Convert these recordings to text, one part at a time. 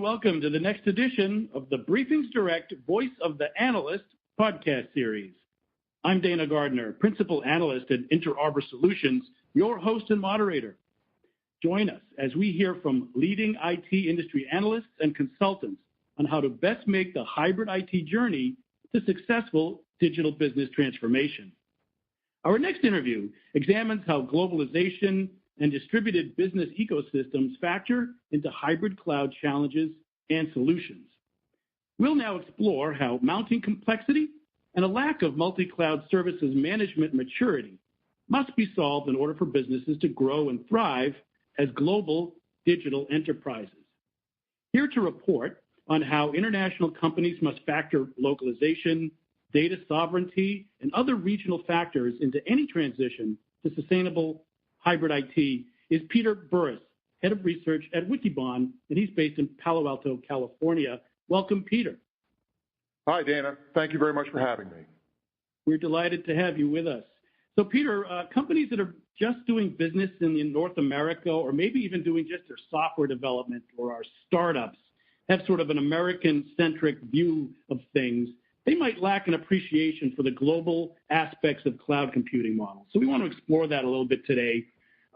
and welcome to the next edition of the BriefingsDirect Voice of the Analyst podcast series. I'm Dana Gardner, Principal Analyst at Inter Arbor Solutions, your host and moderator. Join us as we hear from leading IT industry analysts and consultants on how to best make the hybrid IT journey to successful digital business transformation. Our next interview examines how globalization and distributed business ecosystems factor into hybrid cloud challenges and solutions. We'll now explore how mounting complexity and a lack of multi-cloud services management maturity must be solved in order for businesses to grow and thrive as global digital enterprises. Here to report on how international companies must factor localization, data sovereignty, and other regional factors into any transition to sustainable hybrid IT is Peter Burris, Head of Research at Wikibon, and he's based in Palo Alto, California. Welcome, Peter. Hi, Dana. Thank you very much for having me. We're delighted to have you with us. So, Peter, companies that are just doing business in North America, or maybe even doing just their software development, or our startups, have sort of an American-centric view of things. They might lack an appreciation for the global aspects of cloud computing models. So we want to explore that a little bit today.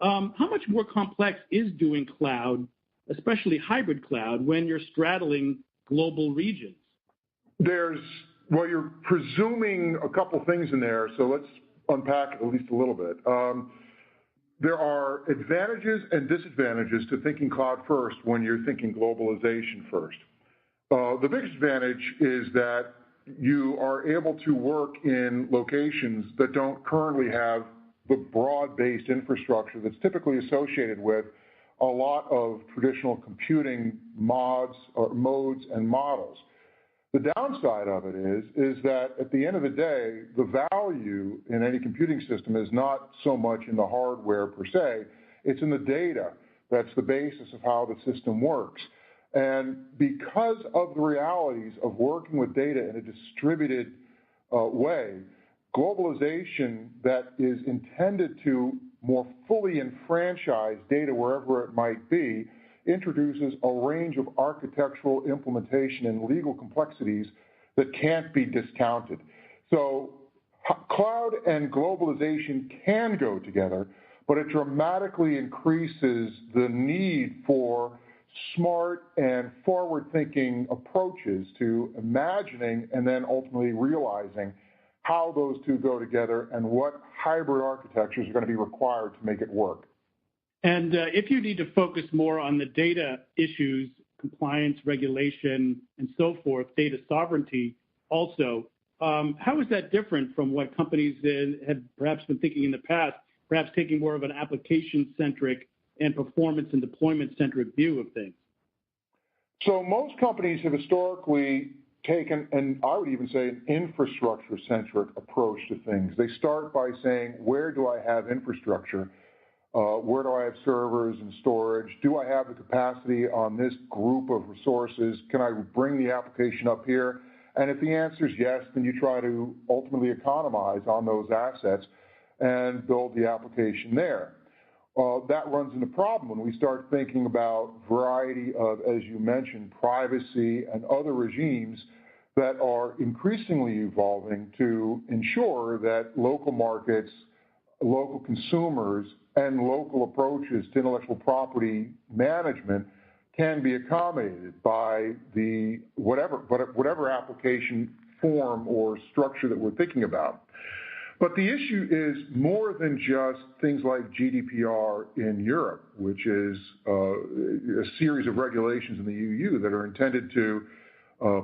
How much more complex is doing cloud, especially hybrid cloud, when you're straddling global regions? You're presuming a couple things in there, so let's unpack it at least a little bit. There are advantages and disadvantages to thinking cloud first when you're thinking globalization first. The biggest advantage is that you are able to work in locations that don't currently have the broad-based infrastructure that's typically associated with a lot of traditional computing modes and models. The downside of it is that at the end of the day, the value in any computing system is not so much in the hardware per se, it's in the data that's the basis of how the system works. And because of the realities of working with data in a distributed way, globalization that is intended to more fully enfranchise data wherever it might be introduces a range of architectural implementation and legal complexities that can't be discounted. So cloud and globalization can go together, but it dramatically increases the need for smart and forward-thinking approaches to imagining and then ultimately realizing how those two go together and what hybrid architectures are going to be required to make it work. And if you need to focus more on the data issues, compliance, regulation, and so forth, data sovereignty also, how is that different from what companies had perhaps been thinking in the past, perhaps taking more of an application-centric and performance and deployment-centric view of things? So most companies have historically taken, and I would even say, an infrastructure-centric approach to things. They start by saying, where do I have infrastructure? Where do I have servers and storage? Do I have the capacity on this group of resources? Can I bring the application up here? And if the answer is yes, then you try to ultimately economize on those assets and build the application there. That runs into a problem when we start thinking about variety of, as you mentioned, privacy and other regimes that are increasingly evolving to ensure that local markets, local consumers, and local approaches to intellectual property management can be accommodated by the whatever application form or structure that we're thinking about. But the issue is more than just things like GDPR in Europe, which is a series of regulations in the EU that are intended to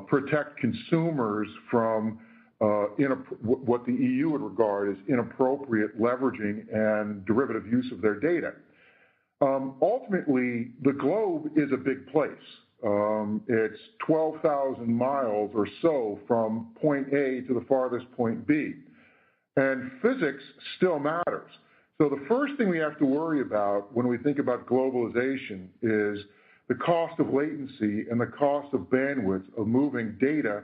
protect consumers from what the EU would regard as inappropriate leveraging and derivative use of their data. Ultimately, the globe is a big place. It's 12,000 miles or so from point A to the farthest point B. And physics still matters. So the first thing we have to worry about when we think about globalization is the cost of latency and the cost of bandwidth of moving data,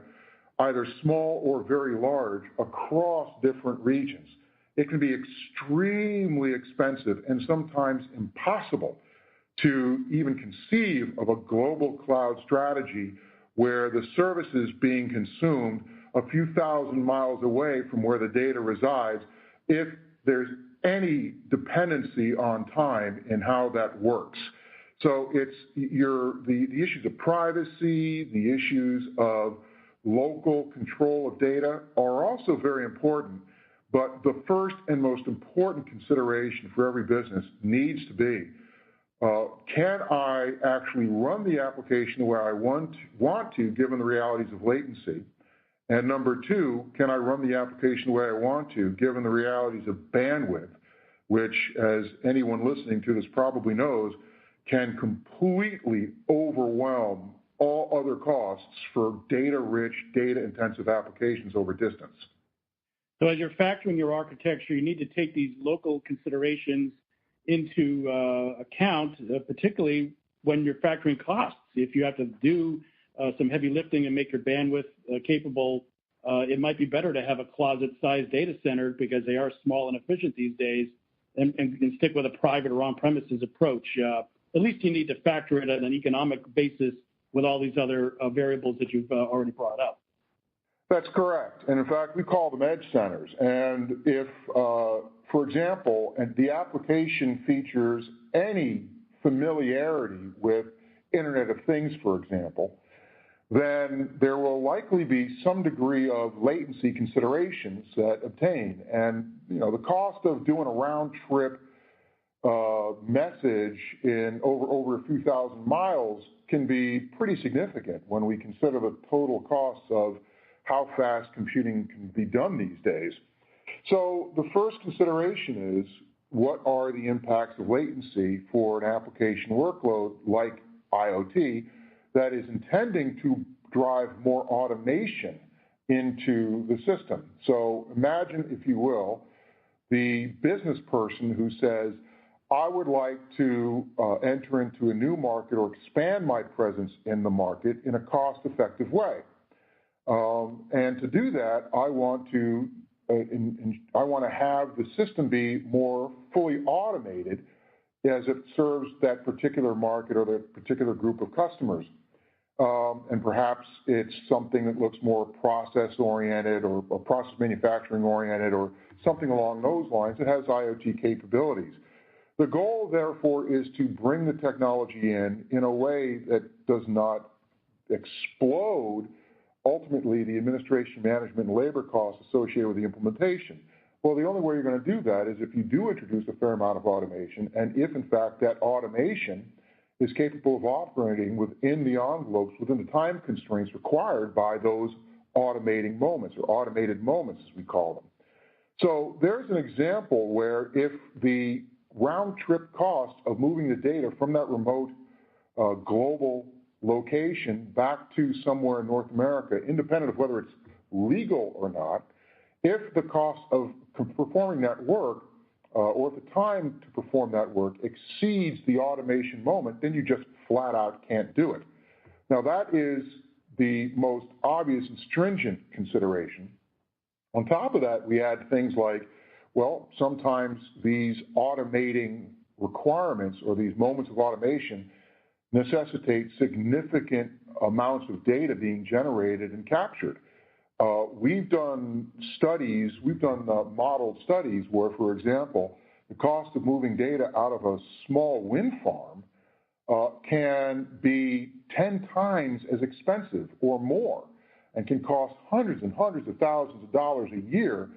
either small or very large, across different regions. It can be extremely expensive and sometimes impossible to even conceive of a global cloud strategy where the service is being consumed a few thousand miles away from where the data resides, if there's any dependency on time in how that works. So it's the issues of privacy, the issues of local control of data are also very important, but the first and most important consideration for every business needs to be, can I actually run the application the way I want to, given the realities of latency? And number two, can I run the application the way I want to, given the realities of bandwidth, which, as anyone listening to this probably knows, can completely overwhelm all other costs for data-rich, data-intensive applications over distance. So as you're factoring your architecture, you need to take these local considerations into account, particularly when you're factoring costs. If you have to do some heavy lifting and make your bandwidth capable, it might be better to have a closet-sized data center because they are small and efficient these days, and stick with a private or on-premises approach. At least you need to factor it on an economic basis with all these other variables that you've already brought up. That's correct. And in fact, we call them edge centers. And if, for example, and the application features any familiarity with Internet of Things, for example, then there will likely be some degree of latency considerations that obtain. And, the cost of doing a round trip message in over a few thousand miles can be pretty significant when we consider the total costs of how fast computing can be done these days. So the first consideration is, what are the impacts of latency for an application workload like IoT that is intending to drive more automation into the system? So imagine, if you will, the business person who says, I would like to enter into a new market or expand my presence in the market in a cost-effective way. And to do that, I want to have the system be more fully automated as it serves that particular market or that particular group of customers. And perhaps it's something that looks more process-oriented or process manufacturing-oriented or something along those lines that has IoT capabilities. The goal, therefore, is to bring the technology in a way that does not explode, ultimately, the administration, management, and labor costs associated with the implementation. Well, the only way you're going to do that is if you do introduce a fair amount of automation, and if, in fact, that automation is capable of operating within the envelopes, within the time constraints required by those automating moments, or automated moments, as we call them. So there's an example where if the round-trip cost of moving the data from that remote global location back to somewhere in North America, independent of whether it's legal or not, if the cost of performing that work or if the time to perform that work exceeds the automation moment, then you just flat out can't do it. Now, that is the most obvious and stringent consideration. On top of that, we add things like, well, sometimes these automating requirements or these moments of automation necessitate significant amounts of data being generated and captured. We've done studies, modeled studies where, for example, the cost of moving data out of a small wind farm can be 10 times as expensive or more, and can cost hundreds and hundreds of thousands of dollars a year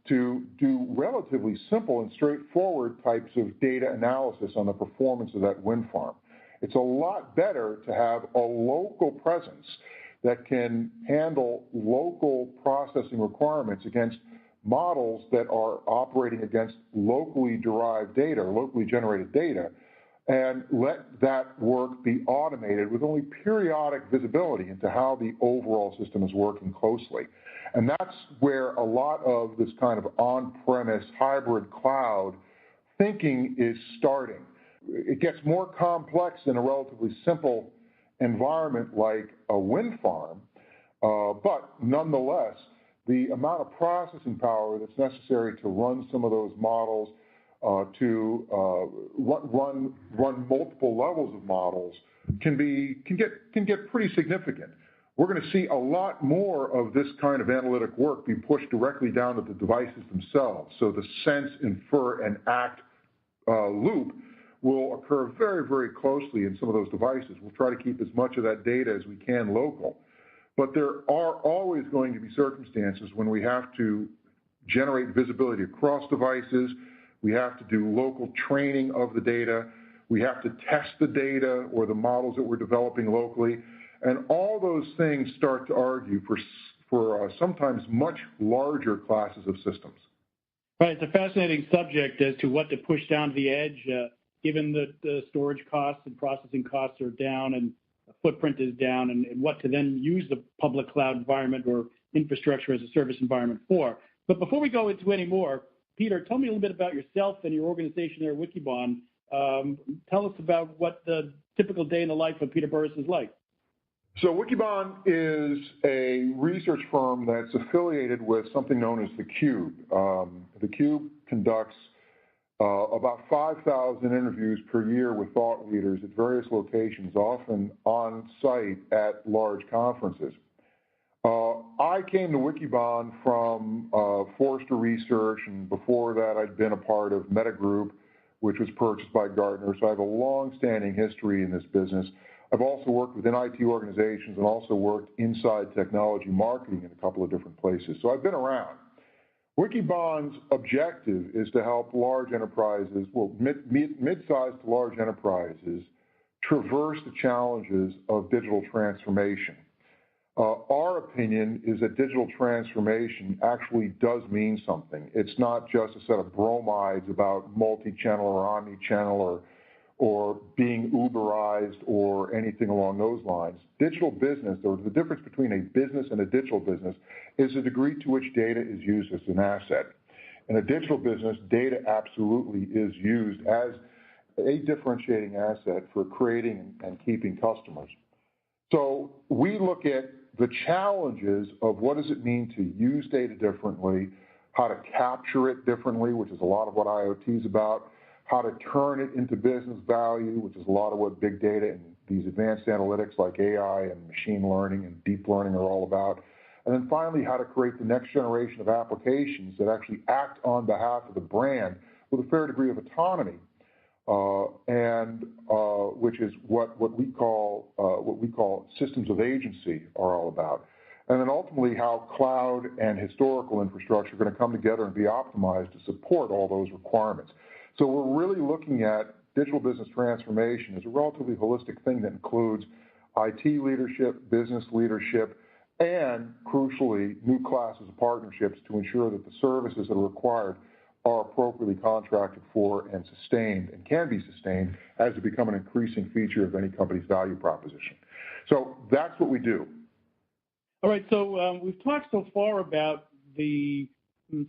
to do relatively simple and straightforward types of data analysis on the performance of that wind farm. It's a lot better to have a local presence that can handle local processing requirements against models that are operating against locally derived data or locally generated data, and let that work be automated with only periodic visibility into how the overall system is working closely. And that's where a lot of this kind of on-premise hybrid cloud thinking is starting. It gets more complex in a relatively simple environment like a wind farm, but nonetheless, the amount of processing power that's necessary to run some of those models to run multiple levels of models can get pretty significant. We're going to see a lot more of this kind of analytic work be pushed directly down to the devices themselves. So the sense, infer, and act loop will occur very, very closely in some of those devices. We'll try to keep as much of that data as we can local. But there are always going to be circumstances when we have to generate visibility across devices. We have to do local training of the data. We have to test the data or the models that we're developing locally. And all those things start to argue for sometimes much larger classes of systems. Right. It's a fascinating subject as to what to push down to the edge, given that the storage costs and processing costs are down and the footprint is down, and what to then use the public cloud environment or infrastructure as a service environment for. But before we go into any more, Peter, tell me a little bit about yourself and your organization there, Wikibon. Tell us about what the typical day in the life of Peter Burris is like. So Wikibon is a research firm that's affiliated with something known as the Cube. The Cube conducts about 5,000 interviews per year with thought leaders at various locations, often on site at large conferences. I came to Wikibon from Forrester Research, and before that I'd been a part of Meta Group, which was purchased by Gartner, so I have a long-standing history in this business. I've also worked within IT organizations and also worked inside technology marketing in a couple of different places, so I've been around. Wikibon's objective is to help large enterprises, well, mid-sized to large enterprises, traverse the challenges of digital transformation. Our opinion is that digital transformation actually does mean something. It's not just a set of bromides about multi-channel or omni-channel or being Uberized or anything along those lines. Digital business, or the difference between a business and a digital business, is the degree to which data is used as an asset. In a digital business, data absolutely is used as a differentiating asset for creating and keeping customers. So we look at the challenges of what does it mean to use data differently, how to capture it differently, which is a lot of what IoT is about, how to turn it into business value, which is a lot of what big data and these advanced analytics like AI and machine learning and deep learning are all about. And then finally, how to create the next generation of applications that actually act on behalf of the brand with a fair degree of autonomy, which is what we call systems of agency are all about. And then ultimately how cloud and historical infrastructure are going to come together and be optimized to support all those requirements. So we're really looking at digital business transformation as a relatively holistic thing that includes IT leadership, business leadership, and crucially, new classes of partnerships to ensure that the services that are required are appropriately contracted for and sustained, and can be sustained as they become an increasing feature of any company's value proposition. So that's what we do. All right, so we've talked so far about the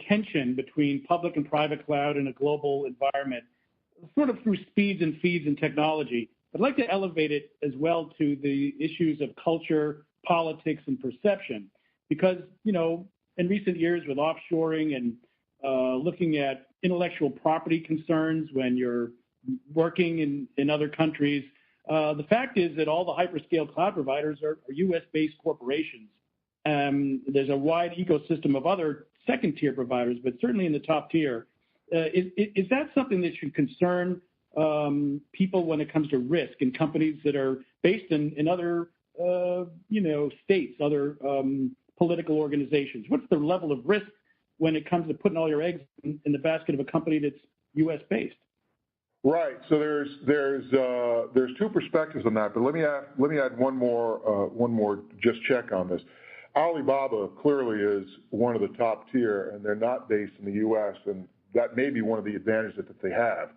tension between public and private cloud in a global environment, sort of through speeds and feeds and technology. I'd like to elevate it as well to the issues of culture, politics, and perception, because, you know, in recent years with offshoring and looking at intellectual property concerns when you're working in other countries, the fact is that all the hyperscale cloud providers are U.S.-based corporations. There's a wide ecosystem of other second-tier providers, but certainly in the top tier. Is that something that should concern people when it comes to risk in companies that are based in other states, other political organizations? What's the level of risk when it comes to putting all your eggs in the basket of a company that's U.S.-based? Right. So there's two perspectives on that, but let me add one more just check on this. Alibaba clearly is one of the top tier, and they're not based in the U.S., and that may be one of the advantages that they have.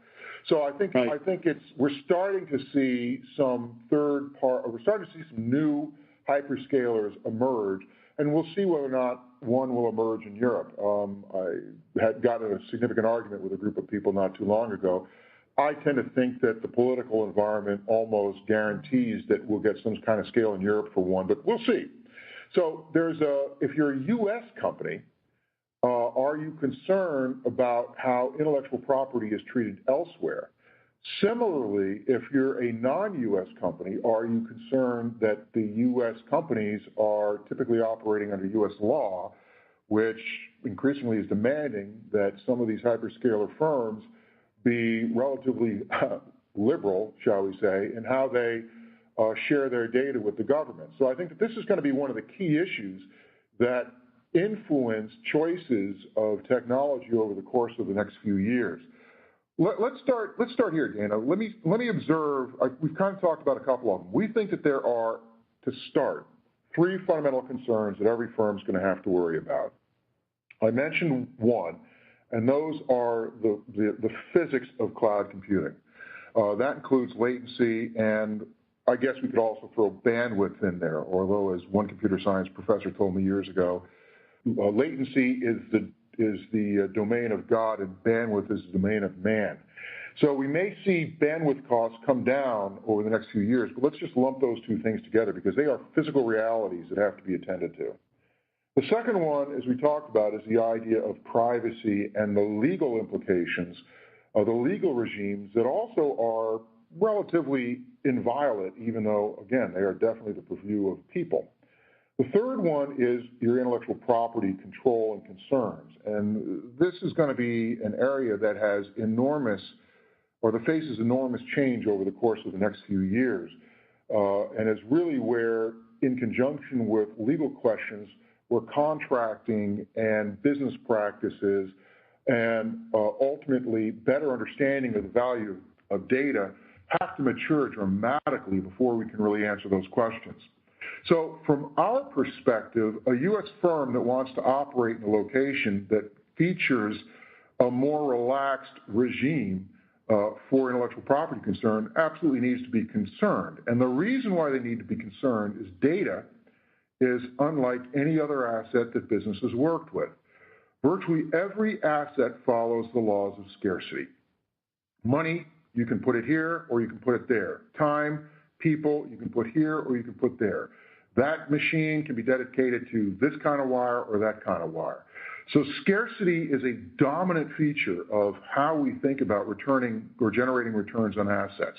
So I think we're starting to see some new hyperscalers emerge, and we'll see whether or not one will emerge in Europe. I had gotten in a significant argument with a group of people not too long ago. I tend to think that the political environment almost guarantees that we'll get some kind of scale in Europe for one, but we'll see. So if you're a U.S. company, our are you concerned about how intellectual property is treated elsewhere? Similarly, if you're a non-U.S. company, are you concerned that the U.S. companies are typically operating under U.S. law, which increasingly is demanding that some of these hyperscaler firms be relatively liberal, shall we say, in how they share their data with the government? So I think that this is going to be one of the key issues that influence choices of technology over the course of the next few years. Let's start here, Dana. Let me observe. We've kind of talked about a couple of them. We think that there are, to start, three fundamental concerns that every firm's going to have to worry about. I mentioned one, and those are the physics of cloud computing. That includes latency, and I guess we could also throw bandwidth in there, although as one computer science professor told me years ago, latency is the domain of God and bandwidth is the domain of man. So we may see bandwidth costs come down over the next few years, but let's just lump those two things together because they are physical realities that have to be attended to. The second one, as we talked about, is the idea of privacy and the legal implications of the legal regimes that also are relatively inviolate, even though, again, they are definitely the purview of people. The third one is your intellectual property control and concerns. And this is going to be an area that has that faces enormous change over the course of the next few years. And is really where, in conjunction with legal questions, where contracting and business practices and ultimately better understanding of the value of data have to mature dramatically before we can really answer those questions. So from our perspective, a U.S. firm that wants to operate in a location that features a more relaxed regime for intellectual property concern absolutely needs to be concerned. And the reason why they need to be concerned is data is unlike any other asset that business has worked with. Virtually every asset follows the laws of scarcity. Money, you can put it here or you can put it there. Time, people, you can put here or you can put there. That machine can be dedicated to this kind of wire or that kind of wire. So scarcity is a dominant feature of how we think about returning or generating returns on assets.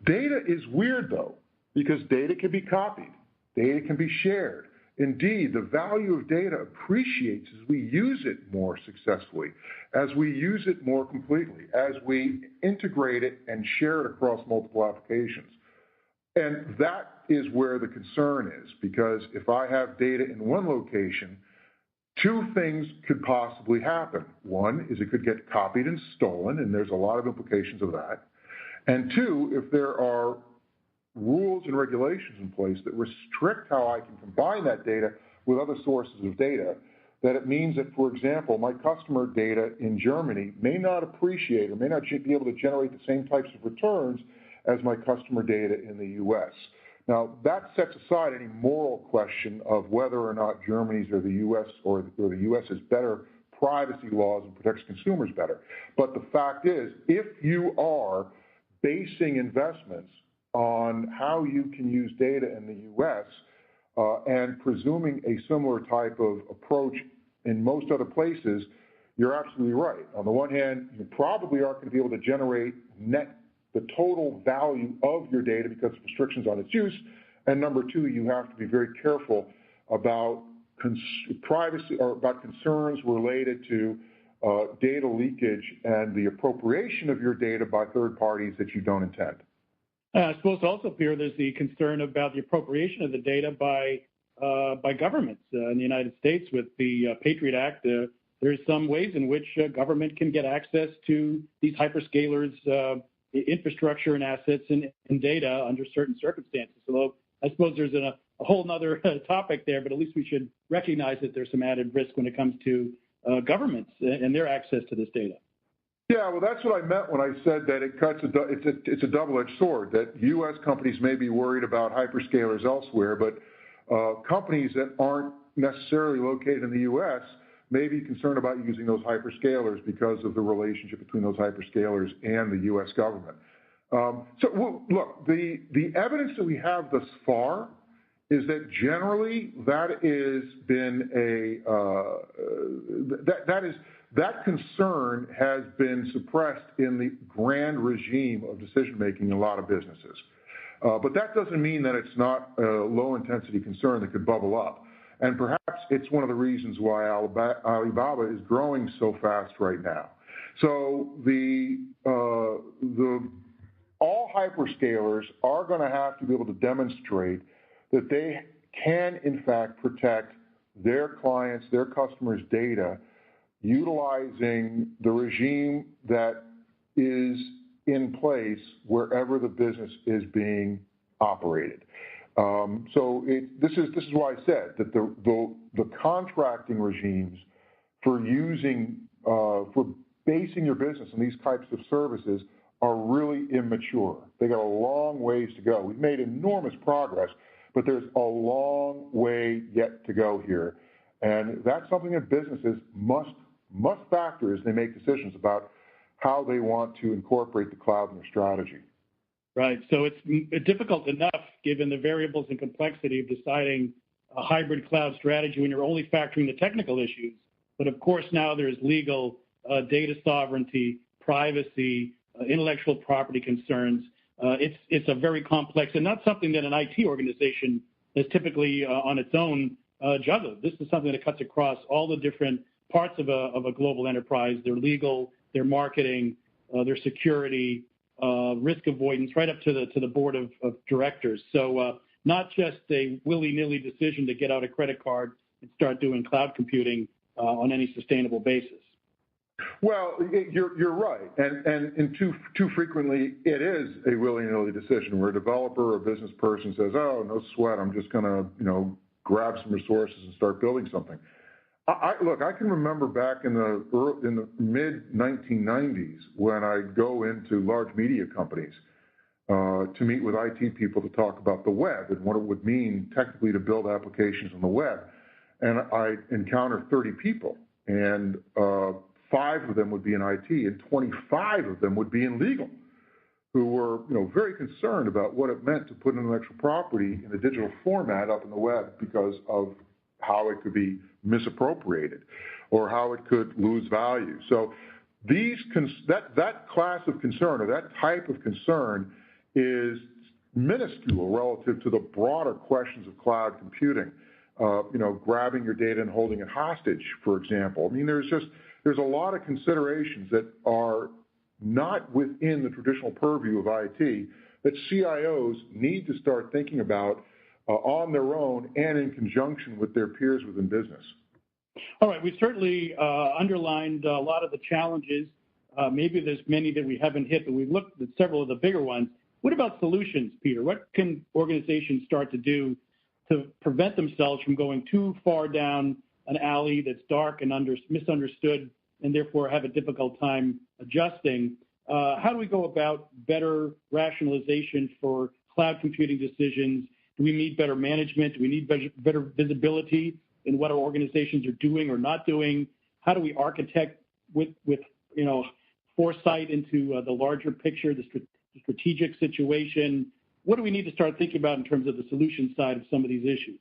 Data is weird, though, because data can be copied. Data can be shared. Indeed, the value of data appreciates as we use it more successfully, as we use it more completely, as we integrate it and share it across multiple applications. And that is where the concern is, because if I have data in one location, two things could possibly happen. One is it could get copied and stolen, and there's a lot of implications of that. And two, if there are rules and regulations in place that restrict how I can combine that data with other sources of data, that it means that, for example, my customer data in Germany may not appreciate or may not be able to generate the same types of returns as my customer data in the U.S. Now, that sets aside any moral question of whether or not Germany's or the U.S. or the U.S. has better privacy laws and protects consumers better. But the fact is, if you are basing investments on how you can use data in the U.S. And presuming a similar type of approach in most other places, you're absolutely right. On the one hand, you probably aren't going to be able to generate the total value of your data because of restrictions on its use. And number two, you have to be very careful about privacy or about concerns related to data leakage and the appropriation of your data by third parties that you don't intend. I suppose also, Pierre, there's the concern about the appropriation of the data by governments in the United States with the Patriot Act. There's some ways in which government can get access to these hyperscalers' infrastructure and assets and data under certain circumstances. Although I suppose there's a whole other topic there, but at least we should recognize that there's some added risk when it comes to governments and their access to this data. Yeah, well, that's what I meant when I said that it's a double-edged sword, that U.S. companies may be worried about hyperscalers elsewhere, but companies that aren't necessarily located in the U.S. may be concerned about using those hyperscalers because of the relationship between those hyperscalers and the U.S. government. Look, the evidence that we have thus far is that generally that concern has been suppressed in the grand regime of decision making in a lot of businesses. But that doesn't mean that it's not a low intensity concern that could bubble up. And perhaps it's one of the reasons why Alibaba is growing so fast right now. So all hyperscalers are going to have to be able to demonstrate that they can, in fact, protect their clients, their customers' data, utilizing the regime that is in place wherever the business is being operated. This is why I said that the contracting regimes for basing your business on these types of services are really immature. They got a long ways to go. We've made enormous progress, but there's a long way yet to go here. And that's something that businesses must factor as they make decisions about how they want to incorporate the cloud in their strategy. Right. So it's difficult enough, given the variables and complexity of deciding a hybrid cloud strategy when you're only factoring the technical issues. But of course, now there's legal, data sovereignty, privacy, intellectual property concerns. It's a very complex and not something that an IT organization is typically on its own juggled. This is something that cuts across all the different parts of a global enterprise: their legal, their marketing, their security, risk avoidance, right up to the board of directors. So not just a willy-nilly decision to get out a credit card and start doing cloud computing on any sustainable basis. Well, you're right, and too frequently it is a willy-nilly decision where a developer or a business person says, "Oh, no sweat, I'm just going to grab some resources and start building something." Look, I can remember back in the mid 1990s when I'd go into large media companies to meet with IT people to talk about the web and what it would mean technically to build applications on the web, and I encountered 30 people, and 5 of them would be in IT, and 25 of them would be in legal, who were very concerned about what it meant to put intellectual property in a digital format up in the web because of how it could be misappropriated or how it could lose value. So that class of concern or that type of concern is minuscule relative to the broader questions of cloud computing. Grabbing your data and holding it hostage, for example. I mean, there's a lot of considerations that are not within the traditional purview of IT that CIOs need to start thinking about on their own and in conjunction with their peers within business. All right, we certainly underlined a lot of the challenges. Maybe there's many that we haven't hit, but we've looked at several of the bigger ones. What about solutions, Peter? What can organizations start to do to prevent themselves from going too far down an alley that's dark and misunderstood and therefore have a difficult time adjusting? How do we go about better rationalization for cloud computing decisions? Do we need better management? Do we need better visibility in what our organizations are doing or not doing? How do we architect with foresight into the larger picture, the strategic situation? What do we need to start thinking about in terms of the solution side of some of these issues?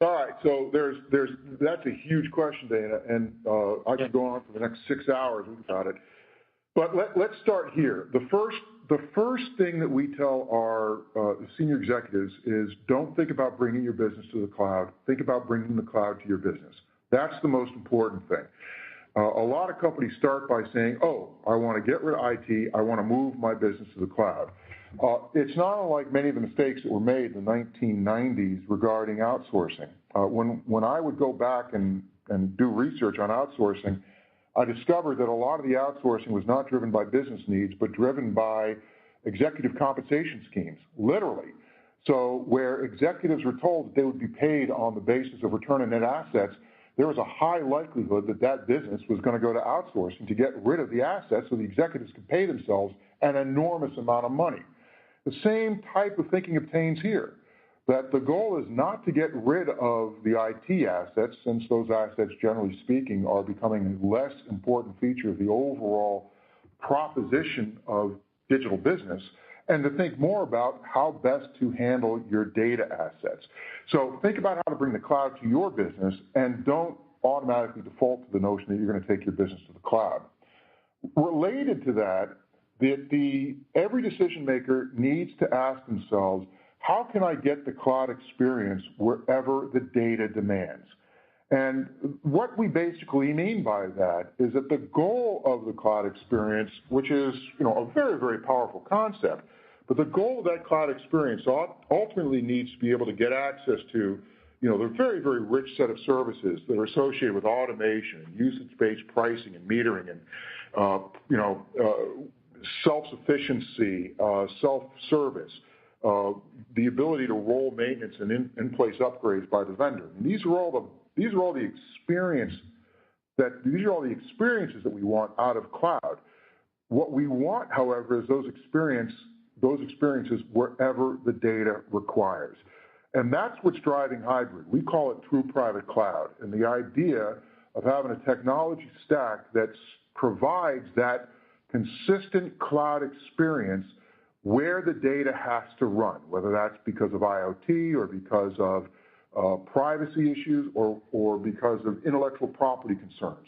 All right, so that's a huge question, Dana, and I could go on for the next 6 hours about it. But let's start here. The first thing that we tell our senior executives is don't think about bringing your business to the cloud. Think about bringing the cloud to your business. That's the most important thing. A lot of companies start by saying, "Oh, I want to get rid of IT. I want to move my business to the cloud." It's not unlike many of the mistakes that were made in the 1990s regarding outsourcing. When I would go back and do research on outsourcing, I discovered that a lot of the outsourcing was not driven by business needs, but driven by executive compensation schemes, literally. So where executives were told that they would be paid on the basis of return on net assets, there was a high likelihood that that business was going to go to outsourcing to get rid of the assets so the executives could pay themselves an enormous amount of money. The same type of thinking obtains here, that the goal is not to get rid of the IT assets, since those assets, generally speaking, are becoming a less important feature of the overall proposition of digital business, and to think more about how best to handle your data assets. So think about how to bring the cloud to your business, and don't automatically default to the notion that you're going to take your business to the cloud. Related to that, every decision maker needs to ask themselves, how can I get the cloud experience wherever the data demands? And what we basically mean by that is that the goal of the cloud experience, which is a very, very powerful concept, but the goal of that cloud experience ultimately needs to be able to get access to the very, very rich set of services that are associated with automation, usage-based pricing and metering, and self-sufficiency, self-service, the ability to roll maintenance and in-place upgrades by the vendor. And these are all the experiences that we want out of cloud. What we want, however, is those experiences wherever the data requires. And that's what's driving hybrid. We call it true private cloud. And the idea of having a technology stack that provides that consistent cloud experience where the data has to run, whether that's because of IoT or because of privacy issues or because of intellectual property concerns.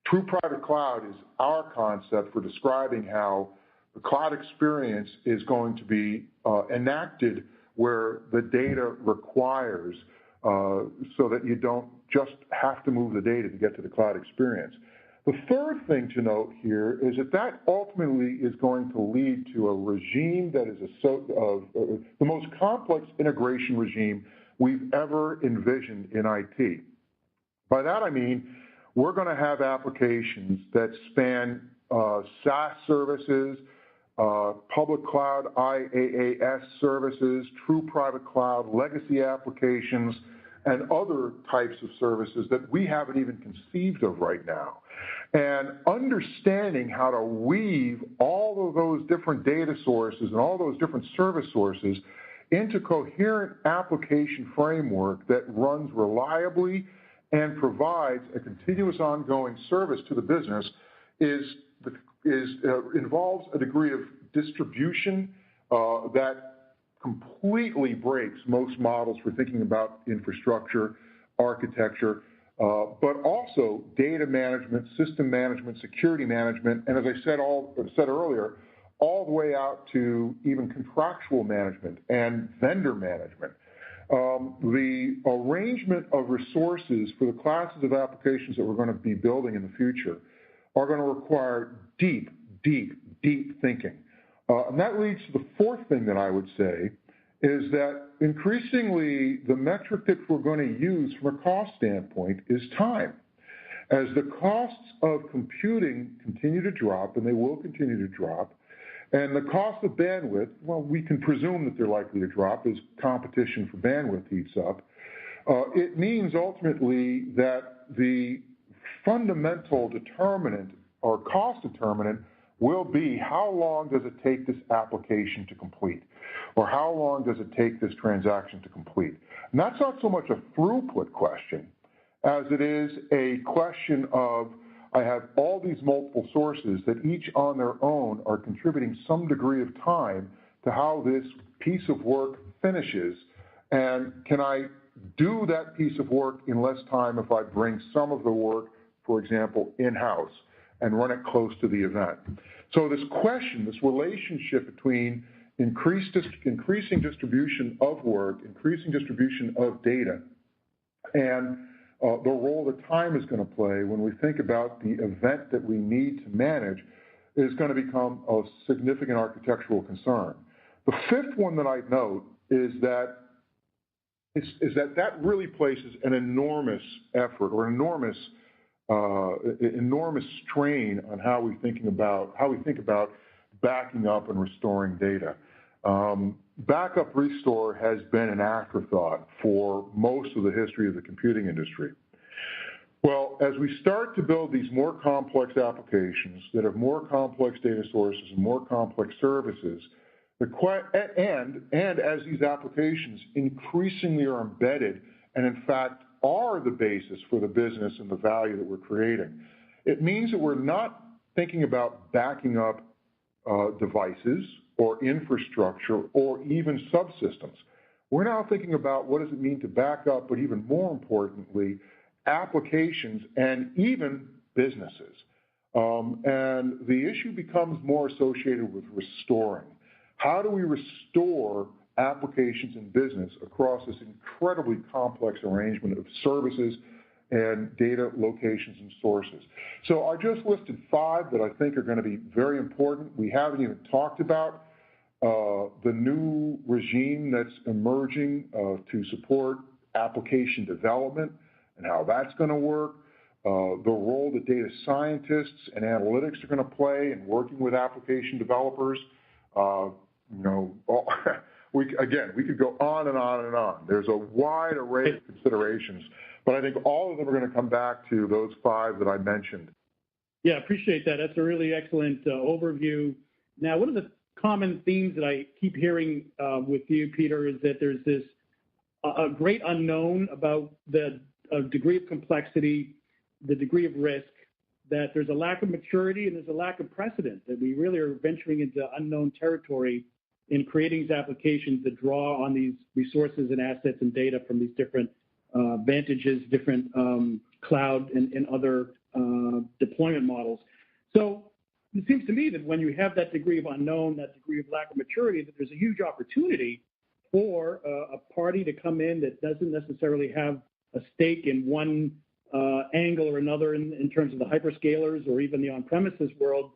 True private cloud is our concept for describing how the cloud experience is going to be enacted where the data requires, so that you don't just have to move the data to get to the cloud experience. The third thing to note here is that ultimately is going to lead to a regime that is the most complex integration regime we've ever envisioned in IT. By that I mean we're going to have applications that span SaaS services, public cloud IaaS services, true private cloud, legacy applications, and other types of services that we haven't even conceived of right now. And understanding how to weave all of those different data sources and all those different service sources into coherent application framework that runs reliably and provides a continuous ongoing service to the business involves a degree of distribution that completely breaks most models for thinking about infrastructure, architecture, but also data management, system management, security management, and as I said earlier, all the way out to even contractual management and vendor management. The arrangement of resources for the classes of applications that we're going to be building in the future are going to require deep thinking. And that leads to the fourth thing that I would say is that increasingly the metric that we're going to use from a cost standpoint is time. As the costs of computing continue to drop, and they will continue to drop, and the cost of bandwidth, well, we can presume that they're likely to drop as competition for bandwidth heats up. It means ultimately that the fundamental determinant or cost determinant will be how long does it take this application to complete, or how long does it take this transaction to complete. And that's not so much a throughput question as it is a question of I have all these multiple sources that each on their own are contributing some degree of time to how this piece of work finishes, and can I do that piece of work in less time if I bring some of the work, for example, in-house and run it close to the event. So this question, this relationship between increasing distribution of work, increasing distribution of data, and the role that time is going to play when we think about the event that we need to manage is going to become a significant architectural concern. The fifth one that I note is that really places an enormous effort or enormous strain on how we think about backing up and restoring data. Backup restore has been an afterthought for most of the history of the computing industry. Well, as we start to build these more complex applications that have more complex data sources and more complex services, and as these applications increasingly are embedded and in fact are the basis for the business and the value that we're creating, it means that we're not thinking about backing up devices or infrastructure or even subsystems. We're now thinking about what does it mean to back up, but even more importantly, applications and even businesses. And the issue becomes more associated with restoring. How do we restore applications in business across this incredibly complex arrangement of services and data locations and sources? So I just listed 5 that I think are going to be very important. We haven't even talked about the new regime that's emerging to support application development and how that's going to work, the role that data scientists and analytics are going to play in working with application developers. We could go on and on and on. There's a wide array of considerations, but I think all of them are going to come back to those 5 that I mentioned. Yeah, appreciate that. That's a really excellent overview. Now, one of the common themes that I keep hearing with you, Peter, is that there's this a great unknown about the degree of complexity, the degree of risk, that there's a lack of maturity and there's a lack of precedent, that we really are venturing into unknown territory in creating these applications that draw on these resources and assets and data from these different vantages, different cloud and other deployment models. So it seems to me that when you have that degree of unknown, that degree of lack of maturity, that there's a huge opportunity for a party to come in that doesn't necessarily have a stake in one angle or another in terms of the hyperscalers or even the on-premises world,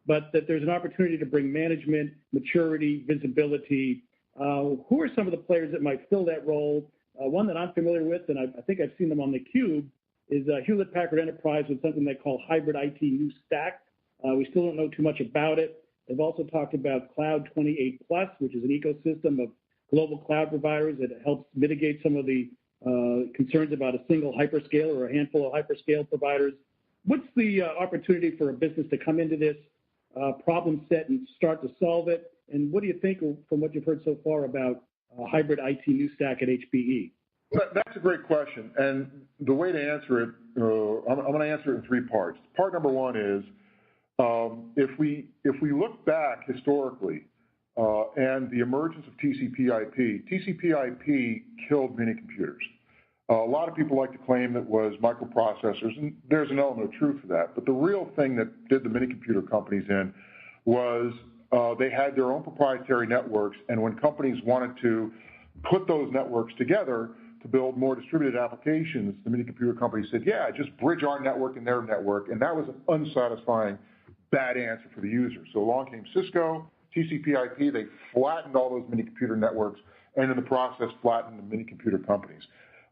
but that there's an opportunity to bring management, maturity, visibility. Who are some of the players that might fill that role? One that I'm familiar with, and I think I've seen them on theCUBE, is Hewlett-Packard Enterprise with something they call Hybrid IT New Stack. We still don't know too much about it. They've also talked about Cloud 28 Plus, which is an ecosystem of global cloud providers that helps mitigate some of the concerns about a single hyperscale or a handful of hyperscale providers. What's the opportunity for a business to come into this problem set and start to solve it? And what do you think from what you've heard so far about Hybrid IT New Stack at HPE? That's a great question. And the way to answer it, I'm going to answer it in 3 parts. Part number 1 is, if we look back historically and the emergence of TCP/IP killed mini computers. A lot of people like to claim that was microprocessors, and there's an element of truth to that. But the real thing that did the mini computer companies in was they had their own proprietary networks, and when companies wanted to put those networks together to build more distributed applications, the mini computer companies said, yeah, just bridge our network and their network, and that was an unsatisfying, bad answer for the user. So along came Cisco, TCP/IP, they flattened all those mini computer networks, and in the process flattened the mini computer companies.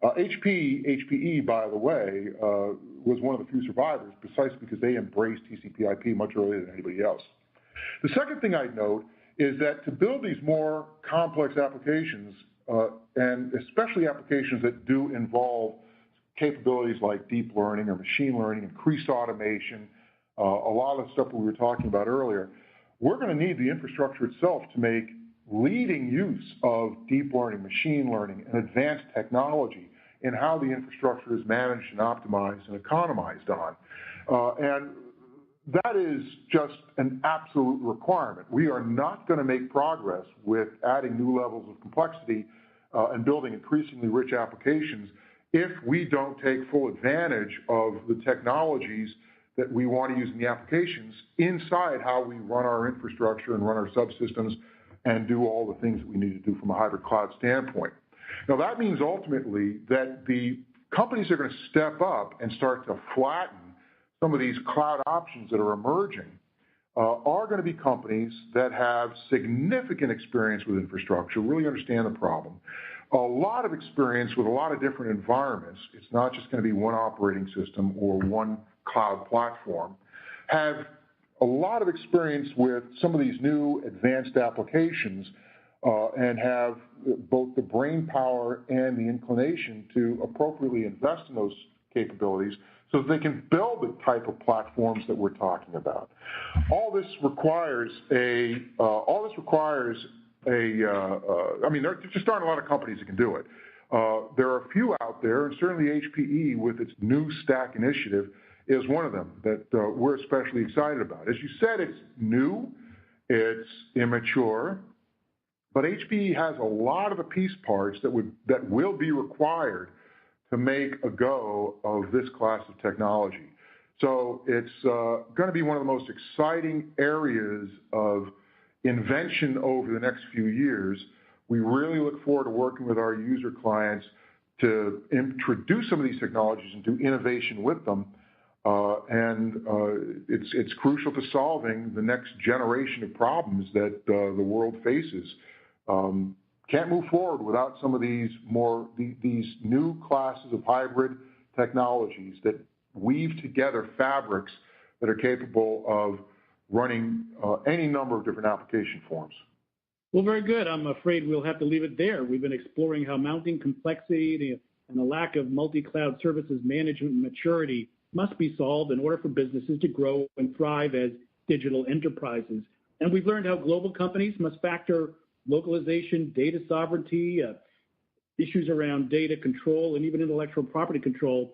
HPE, by the way, was one of the few survivors precisely because they embraced TCP/IP much earlier than anybody else. The second thing I'd note is that to build these more complex applications, and especially applications that do involve capabilities like deep learning or machine learning, increased automation, a lot of the stuff we were talking about earlier, we're going to need the infrastructure itself to make leading use of deep learning, machine learning, and advanced technology in how the infrastructure is managed and optimized and economized on. And that is just an absolute requirement. We are not going to make progress with adding new levels of complexity and building increasingly rich applications if we don't take full advantage of the technologies that we want to use in the applications inside how we run our infrastructure and run our subsystems and do all the things that we need to do from a hybrid cloud standpoint. Now, that means ultimately that the companies are going to step up and start to flatten some of these cloud options that are emerging are going to be companies that have significant experience with infrastructure, really understand the problem, a lot of experience with a lot of different environments. It's not just going to be one operating system or one cloud platform, have a lot of experience with some of these new advanced applications and have both the brain power and the inclination to appropriately invest in those capabilities so that they can build the type of platforms that we're talking about. All this requires I mean, there just aren't a lot of companies that can do it. There are a few out there, and certainly HPE with its new stack initiative is one of them that we're especially excited about. As you said, it's new, It's immature, but HPE has a lot of the piece parts that will be required to make a go of this class of technology. So it's going to be one of the most exciting areas of invention over the next few years. We really look forward to working with our user clients to introduce some of these technologies and do innovation with them. It's crucial to solving the next generation of problems that the world faces. Can't move forward without some of these new classes of hybrid technologies that weave together fabrics that are capable of running any number of different application forms. Well, very good. I'm afraid we'll have to leave it there. We've been exploring how mounting complexity and the lack of multi-cloud services management and maturity must be solved in order for businesses to grow and thrive as digital enterprises. And we've learned how global companies must factor localization, data sovereignty, issues around data control, and even intellectual property control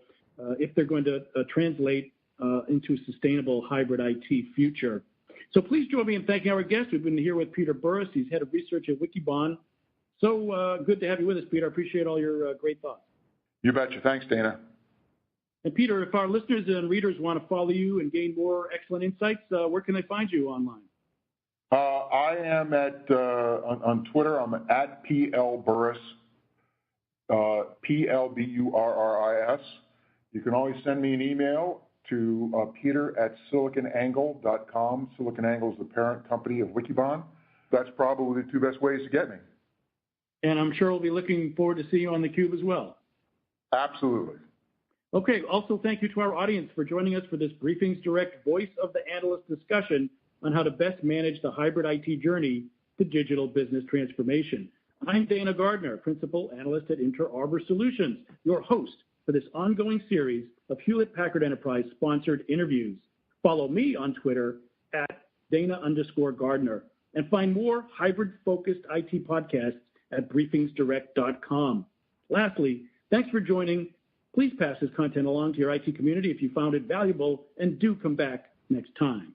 if they're going to translate into a sustainable hybrid IT future. So please join me in thanking our guest. We've been here with Peter Burris. He's head of research at Wikibon. So good to have you with us, Peter. I appreciate all your great thoughts. You betcha. Thanks, Dana. And Peter, if our listeners and readers want to follow you and gain more excellent insights, where can they find you online? I am on Twitter. I'm at PLBurris, PLBURRIS. You can always send me an email to peter@siliconangle.com. SiliconAngle is the parent company of Wikibon. That's probably the two best ways to get me. And I'm sure we'll be looking forward to seeing you on theCUBE as well. Absolutely. Okay, also thank you to our audience for joining us for this BriefingsDirect Voice of the Analyst discussion on how to best manage the hybrid IT journey to digital business transformation. I'm Dana Gardner, Principal Analyst at Inter Arbor Solutions, your host for this ongoing series of Hewlett-Packard Enterprise sponsored interviews. Follow me on Twitter at Dana_Gardner and find more hybrid-focused IT podcasts at BriefingsDirect.com. Lastly, thanks for joining. Please pass this content along to your IT community if you found it valuable, and do come back next time.